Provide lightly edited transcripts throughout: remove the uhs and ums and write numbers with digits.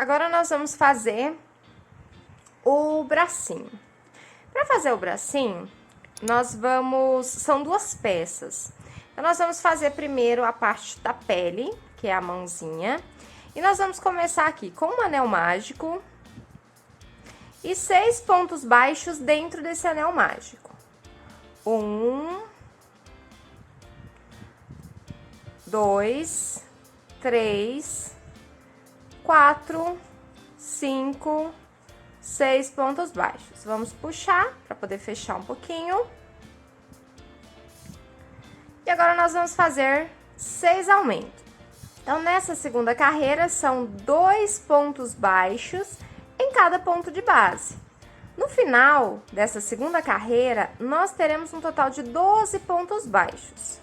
Agora nós vamos fazer o bracinho. Para fazer o bracinho, são duas peças. Então, nós vamos fazer primeiro a parte da pele, que é a mãozinha. E nós vamos começar aqui com um anel mágico e 6 pontos baixos dentro desse anel mágico. 1, 2, 3, 4, 5, 6 pontos baixos. Vamos puxar para poder fechar um pouquinho. E agora nós vamos fazer 6 aumentos. Então, nessa segunda carreira, são 2 pontos baixos em cada ponto de base. No final dessa segunda carreira, nós teremos um total de 12 pontos baixos.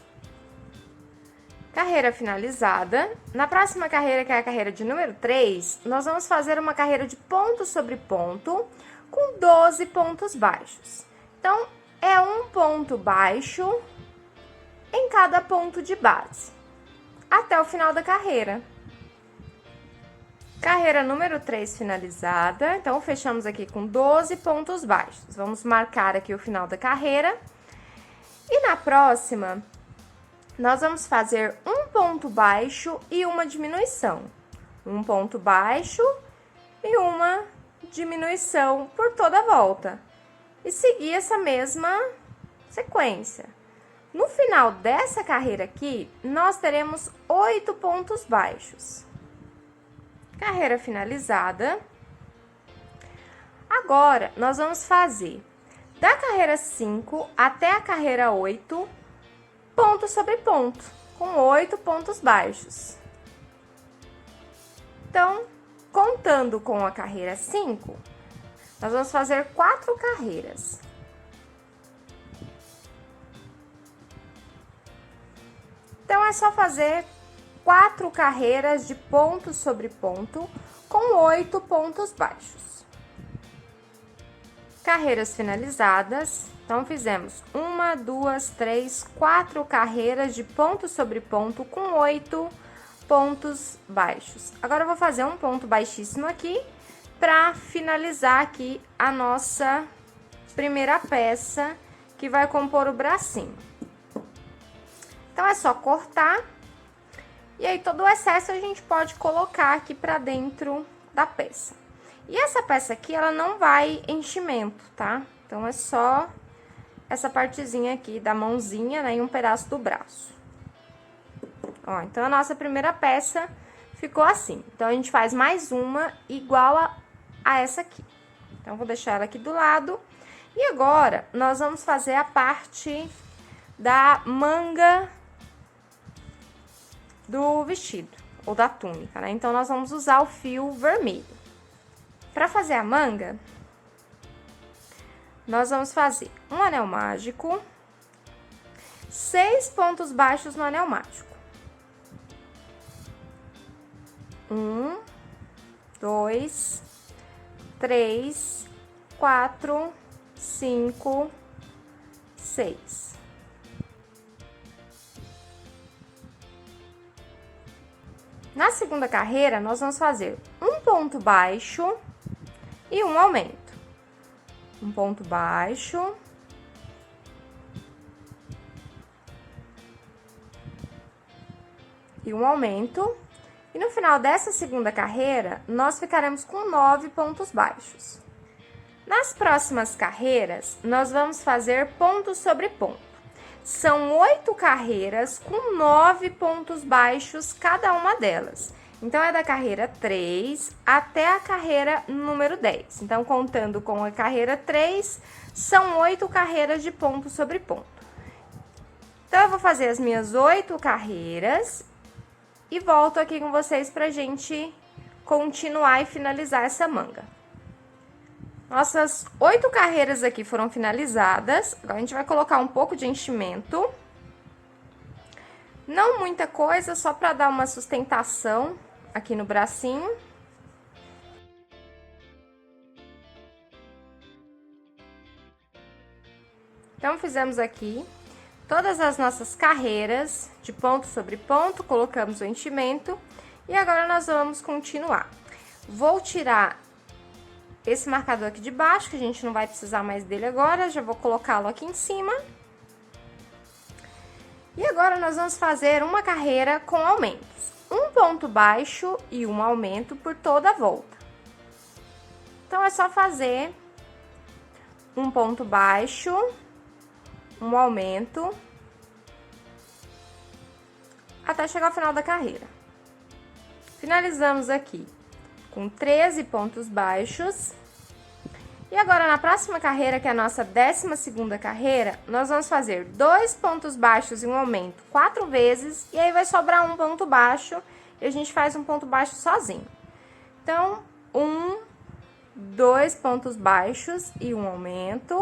Carreira finalizada. Na próxima carreira, que é a carreira de número 3, nós vamos fazer uma carreira de ponto sobre ponto com 12 pontos baixos. Então, é um ponto baixo em cada ponto de base, até o final da carreira. Carreira número 3 finalizada, então fechamos aqui com 12 pontos baixos. Vamos marcar aqui o final da carreira. E na próxima, nós vamos fazer um ponto baixo e uma diminuição. Um ponto baixo e uma diminuição por toda a volta. E seguir essa mesma sequência. No final dessa carreira aqui, nós teremos 8 pontos baixos. Carreira finalizada. Agora, nós vamos fazer da carreira 5 até a carreira 8, ponto sobre ponto, com 8 pontos baixos. Então, contando com a carreira 5, nós vamos fazer 4 carreiras. Então, é só fazer 4 carreiras de ponto sobre ponto com 8 pontos baixos. Carreiras finalizadas. Então, fizemos 1, 2, 3, 4 carreiras de ponto sobre ponto com 8 pontos baixos. Agora, eu vou fazer um ponto baixíssimo aqui para finalizar aqui a nossa primeira peça que vai compor o bracinho. Então, é só cortar. E aí, todo o excesso a gente pode colocar aqui pra dentro da peça. E essa peça aqui, ela não vai enchimento, tá? Então, é só essa partezinha aqui da mãozinha, né? E um pedaço do braço. Ó, então, a nossa primeira peça ficou assim. Então, a gente faz mais uma igual a essa aqui. Então, vou deixar ela aqui do lado. E agora, nós vamos fazer a parte da manga do vestido, ou da túnica, né? Então, nós vamos usar o fio vermelho. Para fazer a manga, nós vamos fazer um anel mágico, 6 pontos baixos no anel mágico. 1, 2, 3, 4, 5, 6. Na segunda carreira, nós vamos fazer um ponto baixo e um aumento. Um ponto baixo. E um aumento. E no final dessa segunda carreira, nós ficaremos com 9 pontos baixos. Nas próximas carreiras, nós vamos fazer ponto sobre ponto. São 8 carreiras com 9 pontos baixos cada uma delas. Então, é da carreira 3 até a carreira número 10. Então, contando com a carreira 3, são 8 carreiras de ponto sobre ponto. Então, eu vou fazer as minhas 8 carreiras e volto aqui com vocês pra gente continuar e finalizar essa manga. Nossas 8 carreiras aqui foram finalizadas. Agora, a gente vai colocar um pouco de enchimento. Não muita coisa, só para dar uma sustentação aqui no bracinho. Então, fizemos aqui todas as nossas carreiras de ponto sobre ponto, colocamos o enchimento. E agora, nós vamos continuar. Vou tirar esse marcador aqui de baixo, que a gente não vai precisar mais dele agora, já vou colocá-lo aqui em cima. E agora nós vamos fazer uma carreira com aumentos. Um ponto baixo e um aumento por toda a volta. Então, é só fazer um ponto baixo, um aumento, até chegar ao final da carreira. Finalizamos aqui com 13 pontos baixos. E agora, na próxima carreira, que é a nossa 12ª carreira, nós vamos fazer 2 pontos baixos e um aumento 4 vezes, e aí vai sobrar um ponto baixo, e a gente faz um ponto baixo sozinho. Então, 1, 2 pontos baixos e um aumento,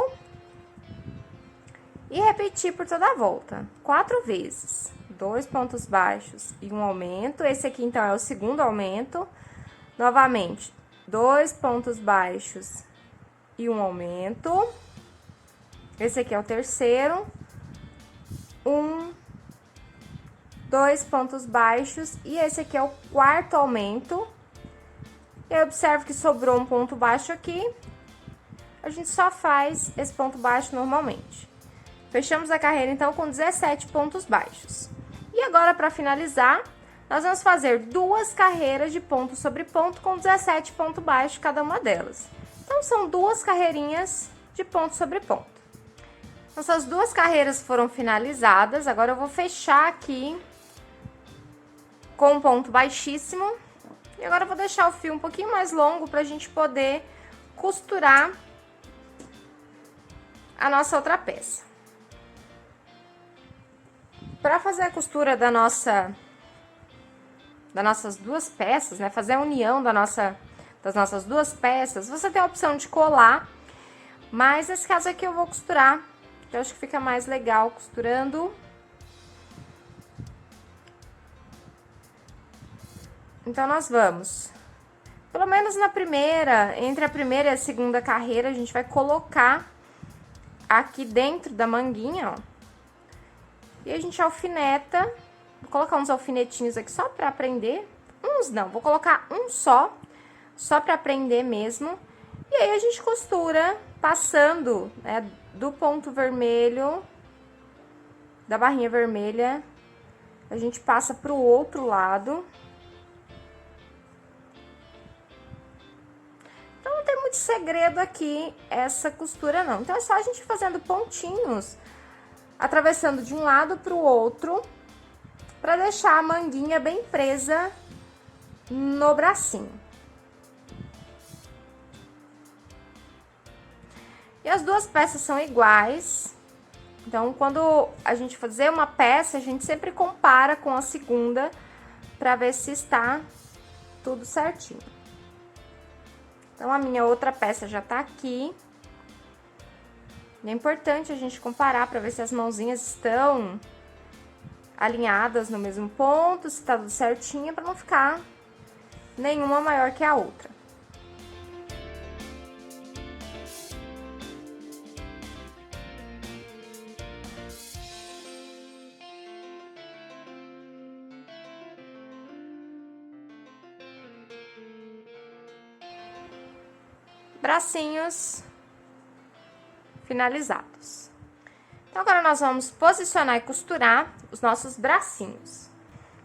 e repetir por toda a volta, 4 vezes. 2 pontos baixos e um aumento, esse aqui, então, é o segundo aumento. Novamente, 2 pontos baixos e um aumento. Esse aqui é o terceiro. 1, 2 pontos baixos e esse aqui é o quarto aumento. E aí, observe que sobrou um ponto baixo aqui. A gente só faz esse ponto baixo normalmente. Fechamos a carreira, então, com 17 pontos baixos. E agora, para finalizar, nós vamos fazer 2 carreiras de ponto sobre ponto com 17 pontos baixos cada uma delas. Então, são 2 carreirinhas de ponto sobre ponto. Nossas 2 carreiras foram finalizadas. Agora, eu vou fechar aqui com um ponto baixíssimo. E agora, eu vou deixar o fio um pouquinho mais longo para a gente poder costurar a nossa outra peça. Para fazer a costura das nossas 2 peças, né? Fazer a união das nossas 2 peças, você tem a opção de colar, mas nesse caso aqui eu vou costurar, que eu acho que fica mais legal costurando. Então, nós vamos, pelo menos na primeira, entre a primeira e a segunda carreira, a gente vai colocar aqui dentro da manguinha, ó. E a gente alfineta, vou colocar uns alfinetinhos aqui só pra prender, uns não, vou colocar um só pra prender mesmo. E aí, a gente costura passando, né, do ponto vermelho, da barrinha vermelha, a gente passa pro outro lado. Então, não tem muito segredo aqui essa costura, não. Então, é só a gente fazendo pontinhos, atravessando de um lado pro outro, pra deixar a manguinha bem presa no bracinho. E as 2 peças são iguais. Então, quando a gente fazer uma peça, a gente sempre compara com a segunda pra ver se está tudo certinho. Então, a minha outra peça já tá aqui. É importante a gente comparar para ver se as mãozinhas estão alinhadas no mesmo ponto, se tá tudo certinho, para não ficar nenhuma maior que a outra. Bracinhos finalizados. Então, agora nós vamos posicionar e costurar os nossos bracinhos.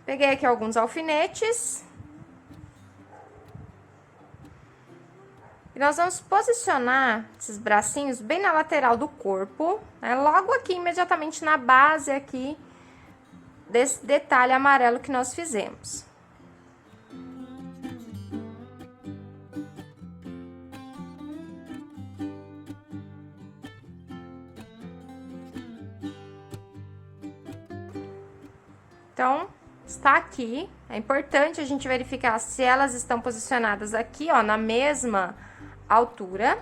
Peguei aqui alguns alfinetes. E nós vamos posicionar esses bracinhos bem na lateral do corpo, né? Logo aqui, imediatamente na base aqui desse detalhe amarelo que nós fizemos. Então, está aqui. É importante a gente verificar se elas estão posicionadas aqui, ó, na mesma altura.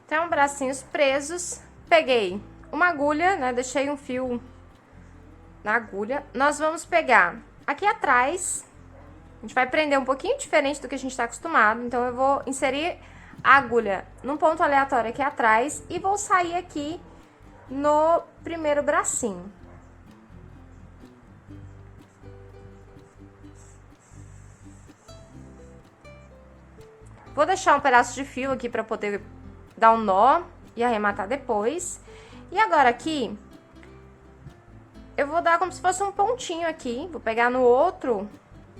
Então, bracinhos presos. Peguei uma agulha, né? Deixei um fio na agulha. Nós vamos pegar aqui atrás. A gente vai prender um pouquinho diferente do que a gente está acostumado. Então, eu vou inserir a agulha num ponto aleatório aqui atrás e vou sair aqui no primeiro bracinho. Vou deixar um pedaço de fio aqui pra poder dar um nó e arrematar depois. E agora aqui, eu vou dar como se fosse um pontinho aqui. Vou pegar no outro,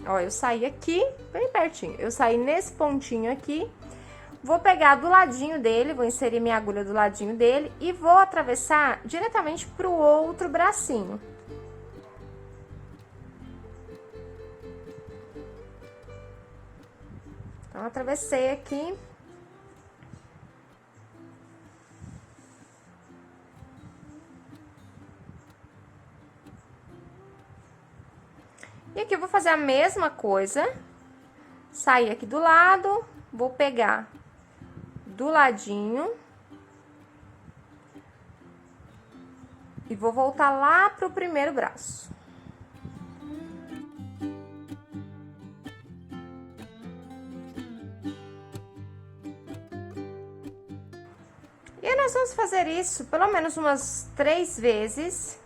ó, eu saí aqui, bem pertinho. Eu saí nesse pontinho aqui. Vou pegar do ladinho dele, vou inserir minha agulha do ladinho dele e vou atravessar diretamente pro outro bracinho. Então, atravessei aqui. E aqui eu vou fazer a mesma coisa. Sair aqui do lado, vou pegar do ladinho. E vou voltar lá pro primeiro braço. E aí, nós vamos fazer isso pelo menos umas 3 vezes.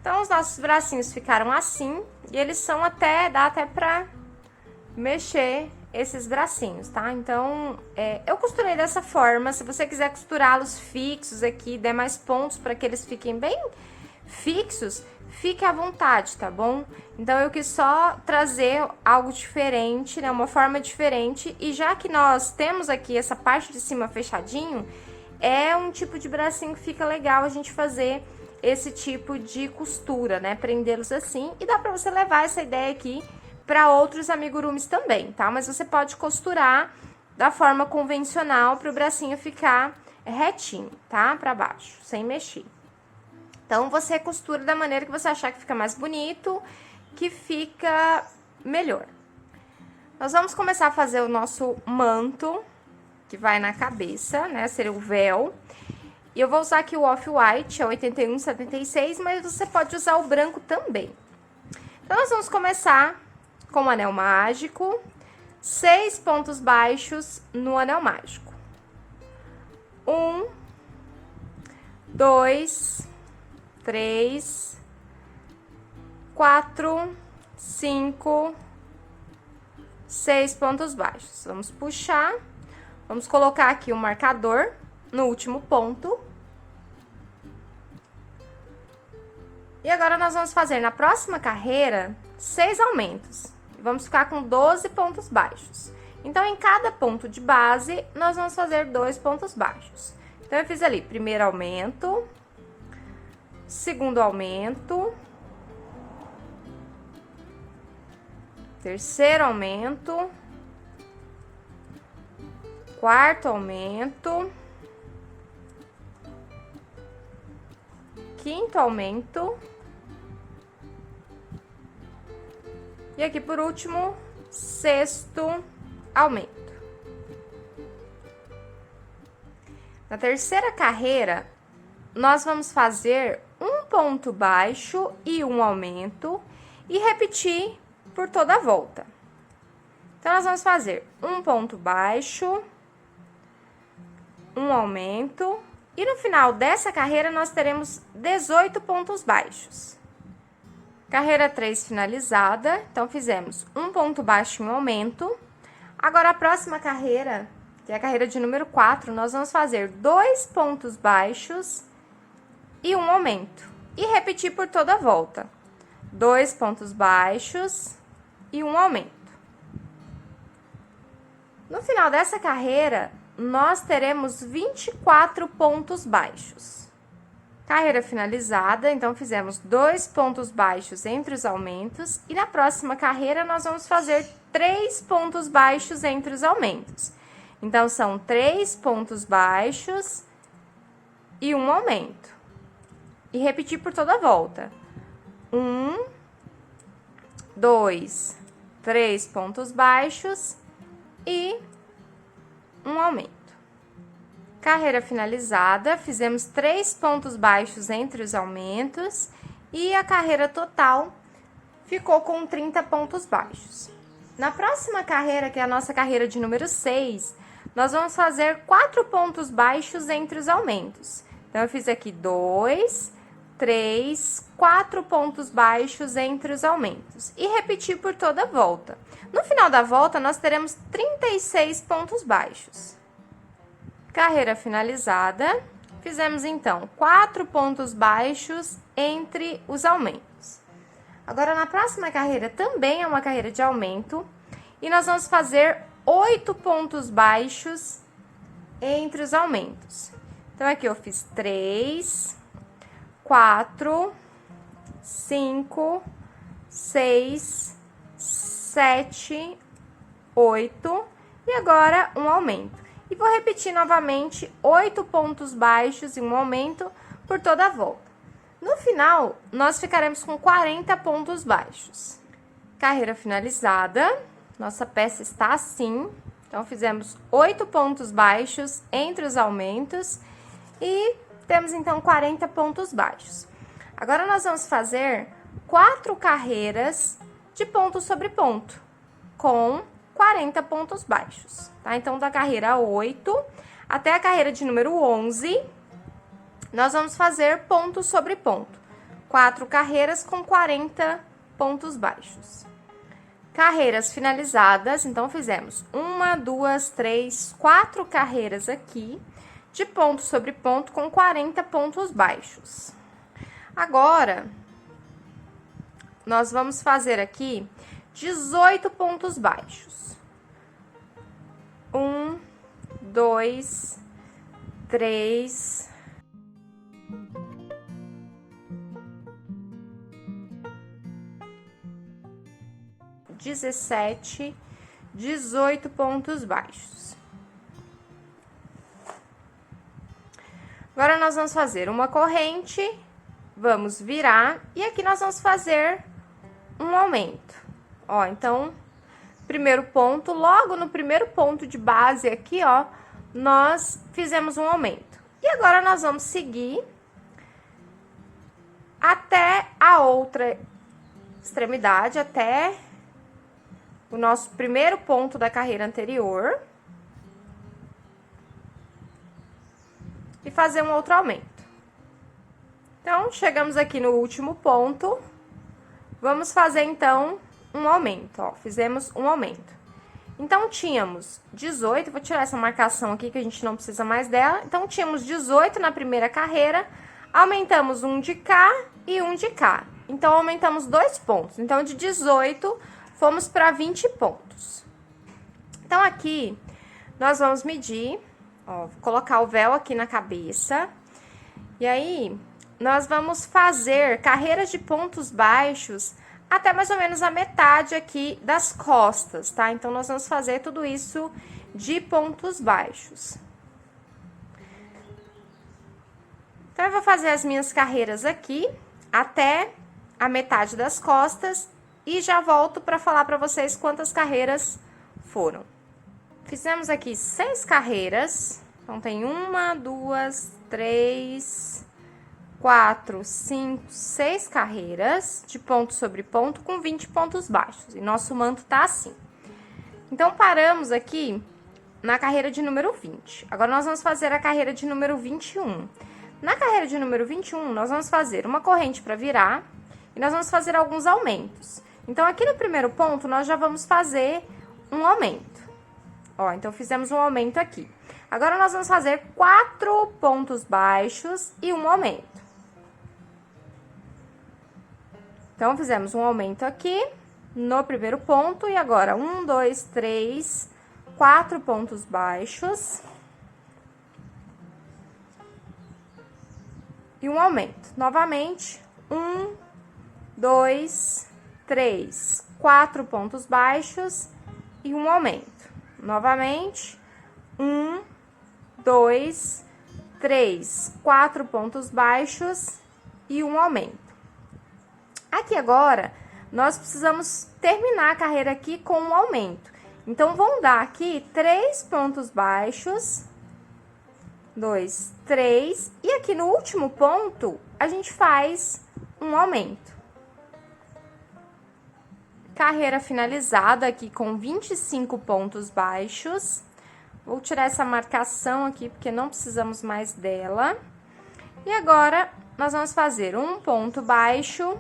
Então, os nossos bracinhos ficaram assim, e eles são dá até pra mexer esses bracinhos, tá? Então, eu costurei dessa forma. Se você quiser costurá-los fixos aqui, der mais pontos pra que eles fiquem bem fixos, fique à vontade, tá bom? Então, eu quis só trazer algo diferente, né? Uma forma diferente, e já que nós temos aqui essa parte de cima fechadinho, é um tipo de bracinho que fica legal a gente fazer esse tipo de costura, né? Prendê-los assim, e dá pra você levar essa ideia aqui para outros amigurumis também, tá? Mas você pode costurar da forma convencional para o bracinho ficar retinho, tá? Para baixo, sem mexer. Então, você costura da maneira que você achar que fica mais bonito, que fica melhor. Nós vamos começar a fazer o nosso manto, que vai na cabeça, né? Seria o véu. E eu vou usar aqui o Off-White, é 81,76, mas você pode usar o branco também. Então, nós vamos começar com o anel mágico, 6 pontos baixos no anel mágico. 1, 2, 3, 4, 5, 6 pontos baixos. Vamos puxar, vamos colocar aqui o marcador no último ponto. E agora, nós vamos fazer na próxima carreira 6 aumentos. Vamos ficar com 12 pontos baixos. Então, em cada ponto de base, nós vamos fazer 2 pontos baixos. Então, eu fiz ali, primeiro aumento, segundo aumento, terceiro aumento, quarto aumento, quinto aumento, e aqui por último, sexto aumento. Na terceira carreira, nós vamos fazer um ponto baixo e um aumento e repetir por toda a volta. Então, nós vamos fazer um ponto baixo, um aumento, e no final dessa carreira nós teremos 18 pontos baixos. Carreira 3 finalizada, então fizemos um ponto baixo e um aumento. Agora, a próxima carreira, que é a carreira de número 4, nós vamos fazer 2 pontos baixos e um aumento. E repetir por toda a volta. 2 pontos baixos e um aumento. No final dessa carreira, nós teremos 24 pontos baixos. Carreira finalizada, então fizemos 2 pontos baixos entre os aumentos, e na próxima carreira nós vamos fazer 3 pontos baixos entre os aumentos. Então, são 3 pontos baixos e um aumento. E repetir por toda a volta. 1, 2, 3 pontos baixos e um aumento. Carreira finalizada, fizemos 3 pontos baixos entre os aumentos e a carreira total ficou com 30 pontos baixos. Na próxima carreira, que é a nossa carreira de número 6, nós vamos fazer 4 pontos baixos entre os aumentos. Então, eu fiz aqui 2, 3, 4 pontos baixos entre os aumentos e repetir por toda a volta. No final da volta, nós teremos 36 pontos baixos. Carreira finalizada, fizemos então 4 pontos baixos entre os aumentos. Agora, na próxima carreira, também é uma carreira de aumento, e nós vamos fazer 8 pontos baixos entre os aumentos. Então, aqui eu fiz 3, 4, 5, 6, 7, 8, e agora um aumento. E vou repetir novamente 8 pontos baixos e um aumento por toda a volta. No final, nós ficaremos com 40 pontos baixos. Carreira finalizada, nossa peça está assim. Então, fizemos 8 pontos baixos entre os aumentos e temos, então, 40 pontos baixos. Agora, nós vamos fazer 4 carreiras de ponto sobre ponto, com 40 pontos baixos, tá? Então, da carreira 8 até a carreira de número 11, nós vamos fazer ponto sobre ponto. 4 carreiras com 40 pontos baixos. Carreiras finalizadas, então, fizemos 1, 2, 3, 4 carreiras aqui, de ponto sobre ponto com 40 pontos baixos. Agora, nós vamos fazer aqui 18 pontos baixos. 1, 2, 3, 17, 18 pontos baixos. Agora, nós vamos fazer uma corrente, vamos virar, e aqui nós vamos fazer um aumento. Ó, então, primeiro ponto, logo no primeiro ponto de base aqui, ó, nós fizemos um aumento. E agora, nós vamos seguir até a outra extremidade, até o nosso primeiro ponto da carreira anterior. E fazer um outro aumento. Então, chegamos aqui no último ponto. Vamos fazer, então, um aumento, ó. Fizemos um aumento. Então, tínhamos 18, vou tirar essa marcação aqui, que a gente não precisa mais dela. Então, tínhamos 18 na primeira carreira, aumentamos um de cá e um de cá. Então, aumentamos 2 pontos. Então, de 18, fomos para 20 pontos. Então, aqui, nós vamos medir, ó, vou colocar o véu aqui na cabeça. E aí, nós vamos fazer carreiras de pontos baixos até mais ou menos a metade aqui das costas, tá? Então, nós vamos fazer tudo isso de pontos baixos. Então, eu vou fazer as minhas carreiras aqui até a metade das costas e já volto para falar para vocês quantas carreiras foram. Fizemos aqui 6 carreiras. Então, tem 1, 2, 3, 4, 5, 6 carreiras de ponto sobre ponto com 20 pontos baixos. E nosso manto tá assim. Então, paramos aqui na carreira de número 20. Agora, nós vamos fazer a carreira de número 21. Na carreira de número 21, nós vamos fazer uma corrente para virar e nós vamos fazer alguns aumentos. Então, aqui no primeiro ponto, nós já vamos fazer um aumento. Ó, então, fizemos um aumento aqui. Agora, nós vamos fazer 4 pontos baixos e um aumento. Então, fizemos um aumento aqui no primeiro ponto e agora 1, 2, 3, 4 pontos baixos e um aumento. Novamente, 1, 2, 3, 4 pontos baixos e um aumento. Novamente, 1, 2, 3, 4 pontos baixos e um aumento. Aqui agora, nós precisamos terminar a carreira aqui com um aumento. Então, vão dar aqui 3 pontos baixos, 2, 3. E aqui no último ponto, a gente faz um aumento. Carreira finalizada aqui com 25 pontos baixos. Vou tirar essa marcação aqui, porque não precisamos mais dela. E agora, nós vamos fazer um ponto baixo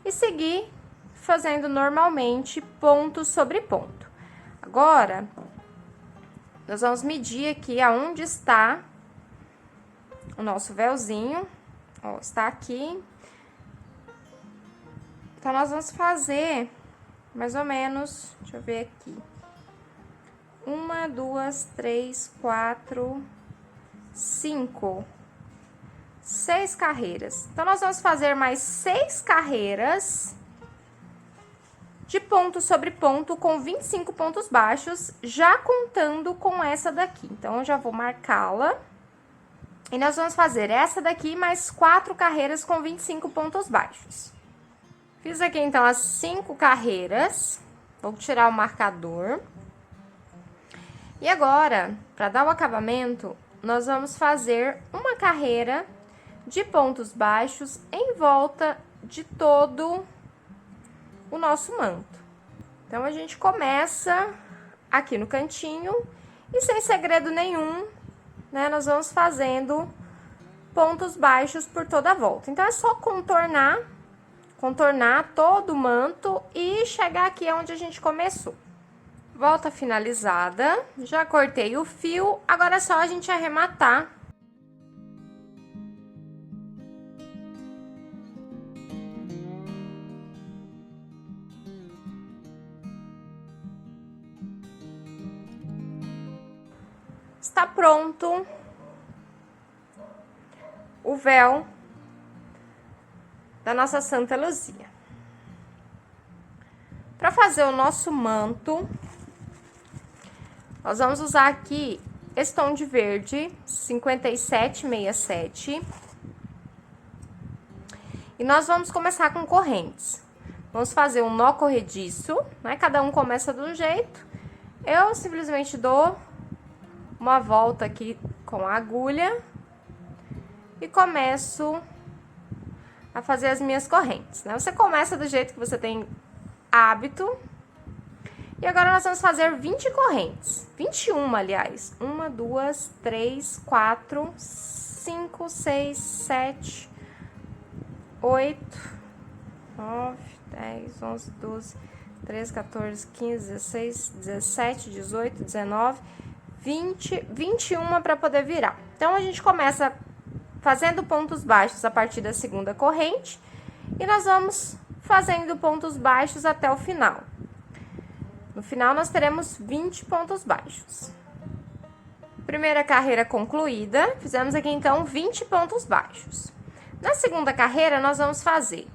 e seguir fazendo normalmente ponto sobre ponto. Agora, nós vamos medir aqui aonde está o nosso véuzinho. Ó, está aqui. Então, nós vamos fazer mais ou menos, deixa eu ver aqui. 1, 2, 3, 4, 5, 6 carreiras. Então, nós vamos fazer mais 6 carreiras de ponto sobre ponto com 25 pontos baixos, já contando com essa daqui. Então, eu já vou marcá-la. E nós vamos fazer essa daqui mais 4 carreiras com 25 pontos baixos. Fiz aqui, então, as 5 carreiras. Vou tirar o marcador. E agora, para dar o acabamento, nós vamos fazer uma carreira de pontos baixos em volta de todo o nosso manto. Então, a gente começa aqui no cantinho e sem segredo nenhum, né? Nós vamos fazendo pontos baixos por toda a volta. Então, é só contornar todo o manto e chegar aqui onde a gente começou. Volta finalizada, já cortei o fio, agora é só a gente arrematar. Está pronto o véu da nossa Santa Luzia. Para fazer o nosso manto, nós vamos usar aqui esse tom de verde, 5767. E nós vamos começar com correntes. Vamos fazer um nó corrediço, né? Cada um começa de um jeito. Eu simplesmente dou uma volta aqui com a agulha e começo a fazer as minhas correntes, né? Você começa do jeito que você tem hábito. E agora nós vamos fazer 20 correntes. 21, aliás. 1, 2, 3, 4, 5, 6, 7, 8, 9, 10, 11, 12, 13, 14, 15, 16, 17, 18, 19, 20, 21 para poder virar. Então, a gente começa fazendo pontos baixos a partir da segunda corrente e nós vamos fazendo pontos baixos até o final. No final, nós teremos 20 pontos baixos. Primeira carreira concluída, fizemos aqui, então, 20 pontos baixos. Na segunda carreira, nós vamos fazer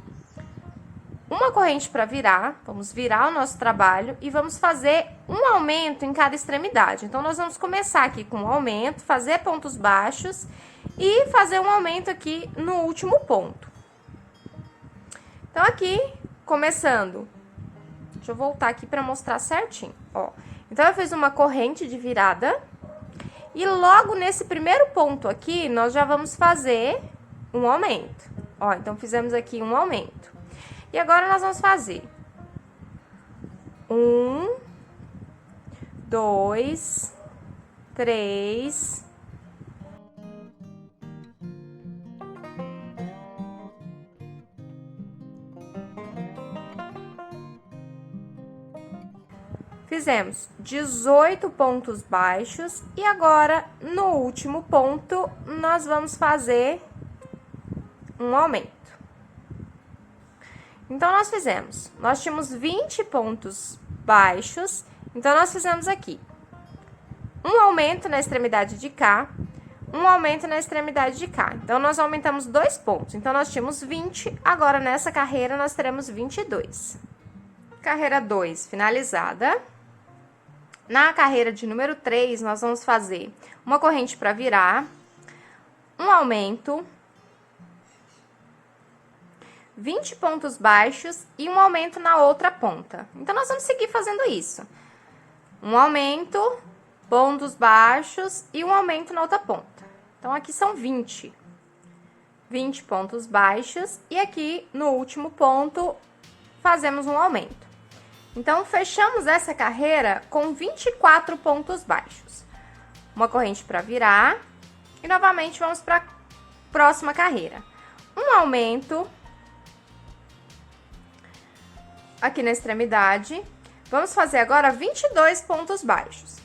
uma corrente para virar, vamos virar o nosso trabalho e vamos fazer um aumento em cada extremidade. Então, nós vamos começar aqui com um aumento, fazer pontos baixos e fazer um aumento aqui no último ponto. Então, aqui, começando, deixa eu voltar aqui para mostrar certinho, ó. Então, eu fiz uma corrente de virada e logo nesse primeiro ponto aqui, nós já vamos fazer um aumento. Ó, então, fizemos aqui um aumento. E agora, nós vamos fazer 1, 2, 3... Fizemos 18 pontos baixos e agora, no último ponto, nós vamos fazer um aumento. Então, nós tínhamos 20 pontos baixos, então, nós fizemos aqui um aumento na extremidade de cá, um aumento na extremidade de cá. Então, nós aumentamos 2 pontos. Então, nós tínhamos 20, agora nessa carreira nós teremos 22. Carreira 2 finalizada. Na carreira de número 3, nós vamos fazer uma corrente para virar, um aumento, 20 pontos baixos e um aumento na outra ponta. Então, nós vamos seguir fazendo isso. Um aumento, pontos baixos e um aumento na outra ponta. Então, aqui são 20 pontos baixos e aqui no último ponto fazemos um aumento. Então, fechamos essa carreira com 24 pontos baixos. Uma corrente para virar e novamente vamos para a próxima carreira. Um aumento aqui na extremidade. Vamos fazer agora 22 pontos baixos.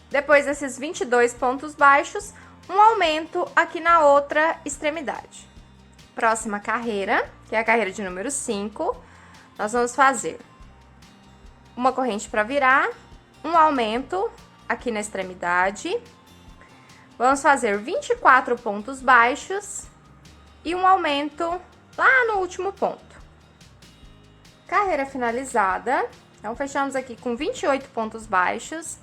Depois desses 22 pontos baixos, um aumento aqui na outra extremidade. Próxima carreira, que é a carreira de número 5, nós vamos fazer uma corrente para virar, um aumento aqui na extremidade. Vamos fazer 24 pontos baixos e um aumento lá no último ponto. Carreira finalizada. Então, fechamos aqui com 28 pontos baixos.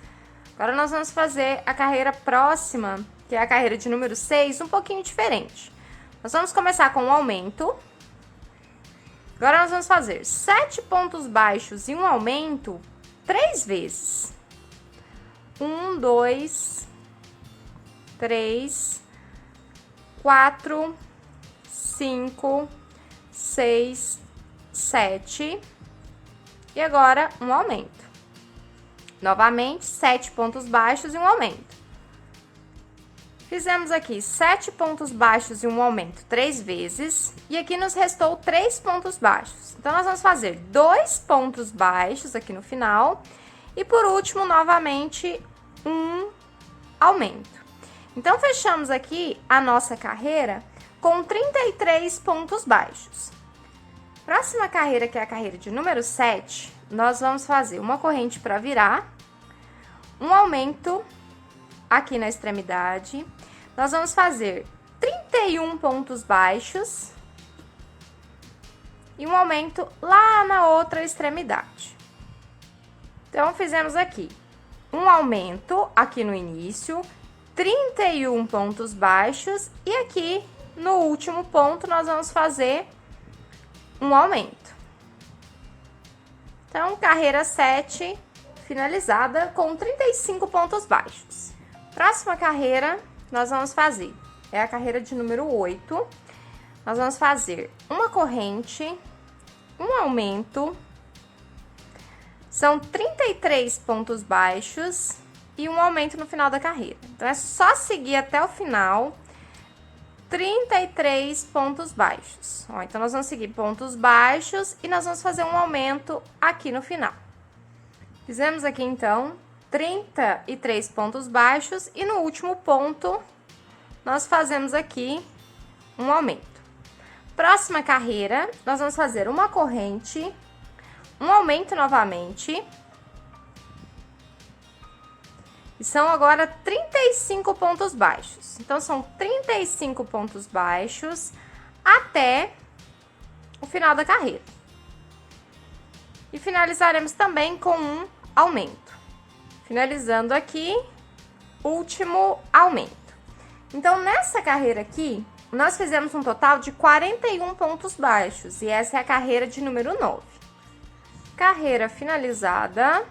Agora, nós vamos fazer a carreira próxima, que é a carreira de número 6, um pouquinho diferente. Nós vamos começar com um aumento. Agora, nós vamos fazer 7 pontos baixos e um aumento 3 vezes. 1, 2, 3, 4, 5, 6, 7. E agora, um aumento. Novamente, 7 pontos baixos e um aumento. Fizemos aqui 7 pontos baixos e um aumento 3 vezes. E aqui nos restou 3 pontos baixos. Então, nós vamos fazer 2 pontos baixos aqui no final. E por último, novamente, um aumento. Então, fechamos aqui a nossa carreira com 33 pontos baixos. Próxima carreira, que é a carreira de número 7, nós vamos fazer uma corrente para virar, um aumento aqui na extremidade. Nós vamos fazer 31 pontos baixos e um aumento lá na outra extremidade. Então, fizemos aqui um aumento aqui no início, 31 pontos baixos e aqui no último ponto nós vamos fazer um aumento. Então, carreira 7 finalizada com 35 pontos baixos. Próxima carreira, nós vamos fazer, é a carreira de número 8. Nós vamos fazer uma corrente, um aumento, são 33 pontos baixos e um aumento no final da carreira. Então, é só seguir até o final. 33 pontos baixos. Ó, então, nós vamos seguir pontos baixos e nós vamos fazer um aumento aqui no final. Fizemos aqui, então, 33 pontos baixos e no último ponto, nós fazemos aqui um aumento. Próxima carreira, nós vamos fazer uma corrente, um aumento novamente. E são agora 35 pontos baixos. Então, são 35 pontos baixos até o final da carreira. E finalizaremos também com um aumento. Finalizando aqui, último aumento. Então, nessa carreira aqui, nós fizemos um total de 41 pontos baixos. E essa é a carreira de número 9. Carreira finalizada.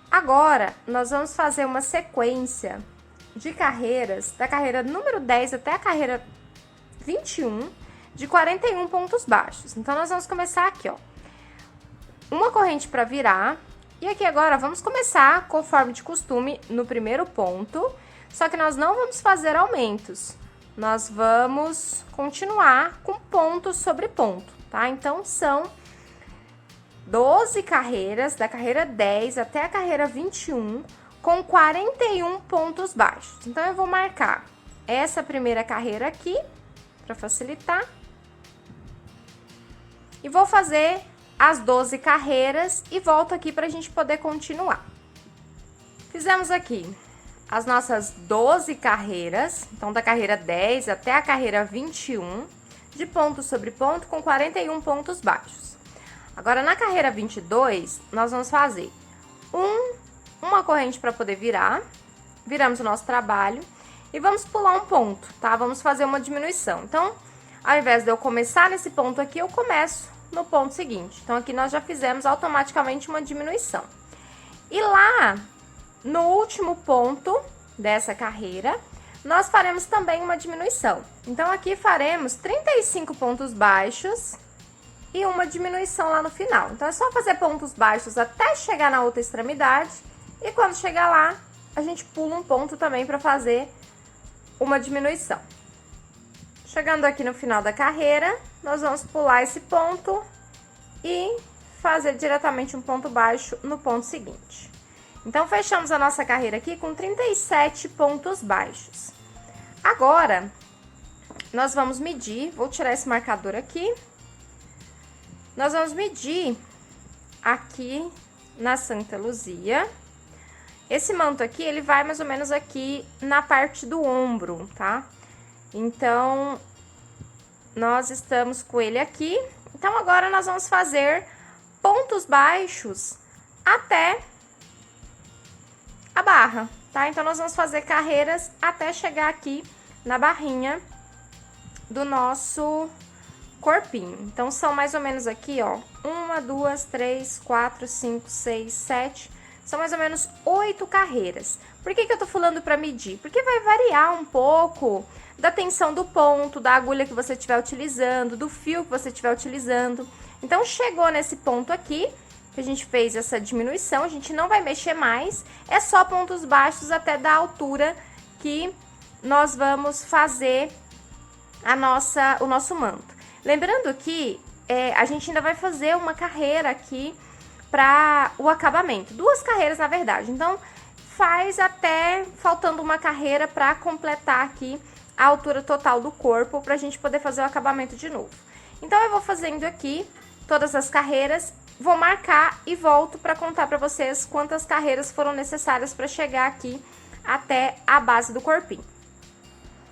Agora, nós vamos fazer uma sequência de carreiras, da carreira número 10 até a carreira 21, de 41 pontos baixos. Então, nós vamos começar aqui, ó. Uma corrente para virar. E aqui agora, vamos começar, conforme de costume, no primeiro ponto. Só que nós não vamos fazer aumentos. Nós vamos continuar com ponto sobre ponto, tá? Então, são 12 carreiras, da carreira 10 até a carreira 21, com 41 pontos baixos. Então, eu vou marcar essa primeira carreira aqui, para facilitar. E vou fazer as 12 carreiras e volto aqui para a gente poder continuar. Fizemos aqui as nossas 12 carreiras, então, da carreira 10 até a carreira 21, de ponto sobre ponto, com 41 pontos baixos. Agora, na carreira 22, nós vamos fazer uma corrente para poder virar. Viramos o nosso trabalho e vamos pular um ponto, tá? Vamos fazer uma diminuição. Então, ao invés de eu começar nesse ponto aqui, eu começo no ponto seguinte. Então, aqui nós já fizemos automaticamente uma diminuição. E lá, no último ponto dessa carreira, nós faremos também uma diminuição. Então, aqui faremos 35 pontos baixos e uma diminuição lá no final. Então, é só fazer pontos baixos até chegar na outra extremidade. E quando chegar lá, a gente pula um ponto também para fazer uma diminuição. Chegando aqui no final da carreira, nós vamos pular esse ponto e fazer diretamente um ponto baixo no ponto seguinte. Então, fechamos a nossa carreira aqui com 37 pontos baixos. Agora, nós vamos medir, vou tirar esse marcador aqui. Nós vamos medir aqui na Santa Luzia. Esse manto aqui, ele vai mais ou menos aqui na parte do ombro, tá? Então, nós estamos com ele aqui. Então, agora nós vamos fazer pontos baixos até a barra, tá? Então, nós vamos fazer carreiras até chegar aqui na barrinha do nosso corpinho. Então, são mais ou menos aqui, ó, 1, 2, 3, 4, 5, 6, 7, são mais ou menos 8 carreiras. Por que que eu tô falando pra medir? Porque vai variar um pouco da tensão do ponto, da agulha que você estiver utilizando, do fio que você estiver utilizando. Então, chegou nesse ponto aqui, que a gente fez essa diminuição, a gente não vai mexer mais, é só pontos baixos até da altura que nós vamos fazer o nosso manto. Lembrando que a gente ainda vai fazer uma carreira aqui para o acabamento, 2 carreiras na verdade. Então, faz até faltando uma carreira para completar aqui a altura total do corpo, para a gente poder fazer o acabamento de novo. Então, eu vou fazendo aqui todas as carreiras, vou marcar e volto para contar para vocês quantas carreiras foram necessárias para chegar aqui até a base do corpinho.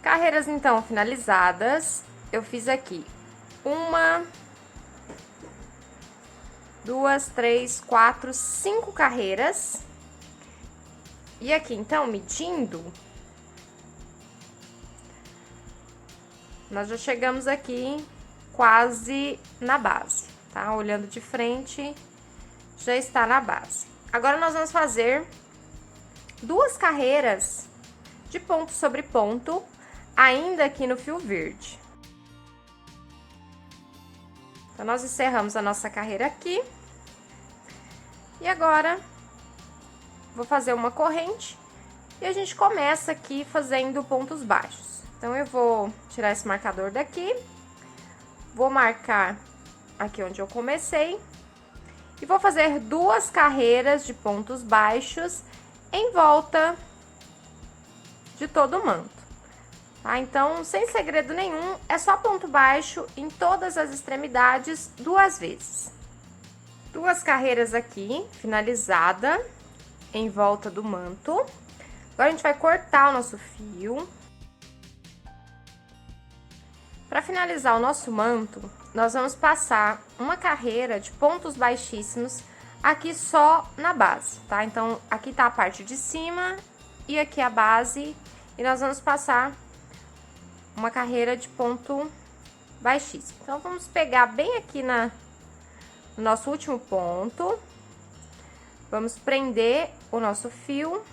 Carreiras, então, finalizadas, eu fiz aqui 1, 2, 3, 4, 5 carreiras. E aqui, então, medindo, nós já chegamos aqui quase na base, tá? Olhando de frente, já está na base. Agora, nós vamos fazer 2 carreiras de ponto sobre ponto, ainda aqui no fio verde. Então, nós encerramos a nossa carreira aqui. E agora, vou fazer uma corrente e a gente começa aqui fazendo pontos baixos. Então, eu vou tirar esse marcador daqui, vou marcar aqui onde eu comecei e vou fazer 2 carreiras de pontos baixos em volta de todo o manto. Tá? Então, sem segredo nenhum, é só ponto baixo em todas as extremidades 2 vezes. 2 carreiras aqui, finalizada, em volta do manto. Agora, a gente vai cortar o nosso fio. Para finalizar o nosso manto, nós vamos passar uma carreira de pontos baixíssimos aqui só na base, tá? Então, aqui tá a parte de cima e aqui a base, e nós vamos passar uma carreira de ponto baixíssimo. Então, vamos pegar bem aqui no nosso último ponto, vamos prender o nosso fio,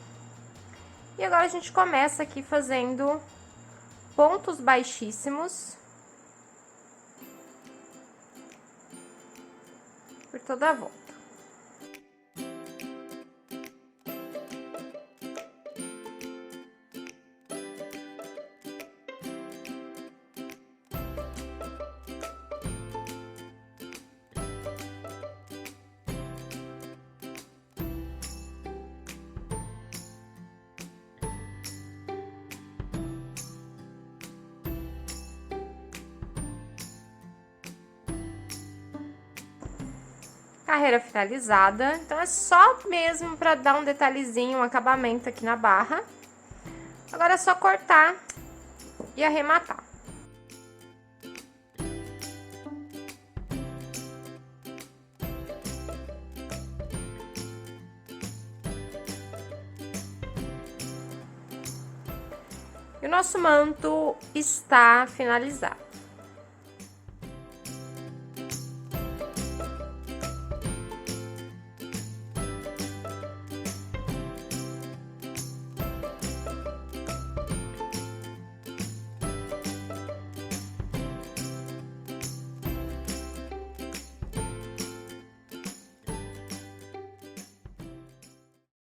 e agora a gente começa aqui fazendo pontos baixíssimos por toda a volta. Carreira finalizada, então é só mesmo para dar um detalhezinho, um acabamento aqui na barra. Agora é só cortar e arrematar. E o nosso manto está finalizado.